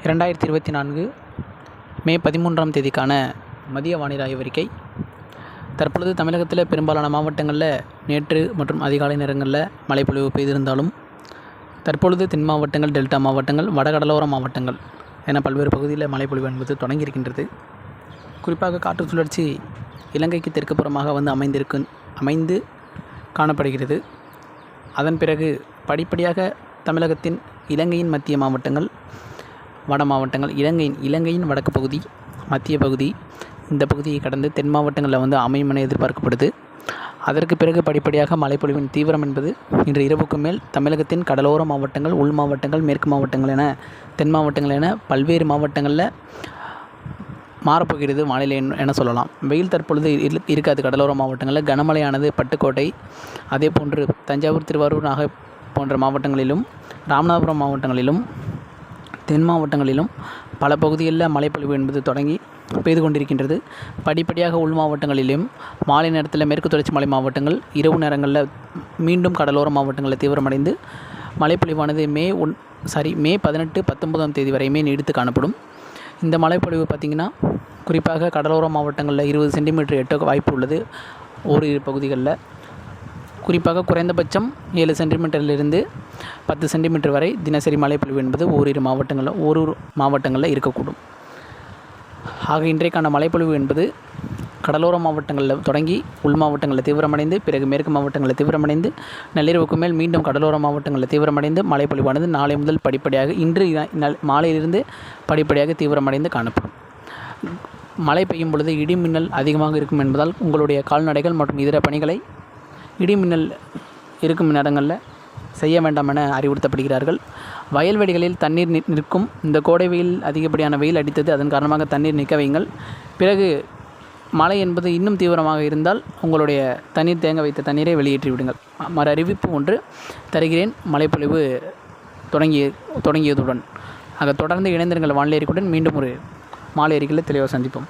2024 மே 13ஆம் தேதிக்கான மதிய வானிலை ஆய்வறிக்கை. தற்பொழுது தமிழகத்தில் பெரும்பாலான மாவட்டங்களில் நேற்று மற்றும் அதிகாலை நேரங்களில் மழைப்பொழிவு பெய்திருந்தாலும், தற்பொழுது தென் மாவட்டங்கள், டெல்டா மாவட்டங்கள், வடகடலோர மாவட்டங்கள் என பல்வேறு பகுதியில் மழைப்பொழிவு என்பது தொடங்கியிருக்கின்றது. குறிப்பாக காற்று சுழற்சி இலங்கைக்கு தெற்கு புறமாக அமைந்து காணப்படுகிறது. அதன் பிறகு படிப்படியாக தமிழகத்தின் இலங்கையின் மத்திய மாவட்டங்கள், வட மாவட்டங்கள், இலங்கையின் வடக்கு பகுதி, மத்திய பகுதி, இந்த பகுதியை கடந்து தென் மாவட்டங்களில் அமையும் என எதிர்பார்க்கப்படுது. அதற்கு பிறகு படிப்படியாக மழைப்பொழிவின் தீவிரம் என்பது இன்று இரவுக்கு மேல் தமிழகத்தின் கடலோர மாவட்டங்கள், உள் மாவட்டங்கள், மேற்கு மாவட்டங்கள் என தென் மாவட்டங்கள் என பல்வேறு மாவட்டங்களில் மாறப்போகிறது வானிலை என சொல்லலாம். வெயில் தற்பொழுது இருக்காது. கடலோர மாவட்டங்களில் கனமழையானது பட்டுக்கோட்டை, அதே போன்று தஞ்சாவூர், திருவாரூர், நாகை போன்ற மாவட்டங்களிலும், ராமநாதபுரம் மாவட்டங்களிலும், தென் மாவட்டங்களிலும் பல பகுதிகளில் மழைப்பொழிவு என்பது தொடங்கி பெய்து கொண்டிருக்கின்றது. படிப்படியாக உள் மாவட்டங்களிலும் மாலை நேரத்தில் மேற்கு தொடர்ச்சி மலை மாவட்டங்கள், இரவு நேரங்களில் மீண்டும் கடலோர மாவட்டங்களில் தீவிரமடைந்து மழைப்பொழிவானது மே 18, 19ஆம் தேதி வரையுமே நீடித்து காணப்படும். இந்த மழைப்பொழிவு பார்த்திங்கன்னா குறிப்பாக கடலோர மாவட்டங்களில் 20 சென்டிமீட்டர் எட்ட வாய்ப்பு உள்ளது. ஓரிரு பகுதிகளில் குறிப்பாக குறைந்தபட்சம் 7 சென்டிமீட்டரிலிருந்து 10 சென்டிமீட்டர் வரை தினசரி மழைப்பொழிவு என்பது ஓரிரு மாவட்டங்களில் இருக்கக்கூடும். ஆக இன்றைக்கான மழைப்பொழிவு என்பது கடலோர மாவட்டங்களில் தொடங்கி உள் மாவட்டங்களில் தீவிரமடைந்து, பிறகு மேற்கு மாவட்டங்களில் தீவிரமடைந்து, நள்ளிரவுக்கு மேல் மீண்டும் கடலோர மாவட்டங்களில் தீவிரமடைந்து மழைப்பொழிவானது நாளை முதல் படிப்படியாக இன்று மாலையிலிருந்து படிப்படியாக தீவிரமடைந்து காணப்படும். மழை பெய்யும் பொழுது இடி மின்னல் அதிகமாக இருக்கும் என்பதால் உங்களுடைய கால்நடைகள் மற்றும் இதர பணிகளை இடி மின்னல் இருக்கும் இடங்களில் செய்ய வேண்டாம் என அறிவுறுத்தப்படுகிறார்கள். வயல்வெளிகளில் தண்ணீர் நிற்கும். இந்த கோடை வெயில் அதிகப்படியான வெயில் அடித்தது. அதன் காரணமாக தண்ணீர் நிற்க வையுங்கள். பிறகு மழை என்பது இன்னும் தீவிரமாக இருந்தால் உங்களுடைய தண்ணீர் தேங்க வைத்த தண்ணீரை வெளியேற்றி விடுங்கள். மறு அறிவிப்பு ஒன்று தருகிறேன் மழைப்பொழிவு தொடங்கியதுடன். ஆக தொடர்ந்து இணைந்திருங்கள் வானிலை அறிக்கையுடன். மீண்டும் ஒரு மாலை அறிக்கையில் தெளிவாக சந்திப்போம்.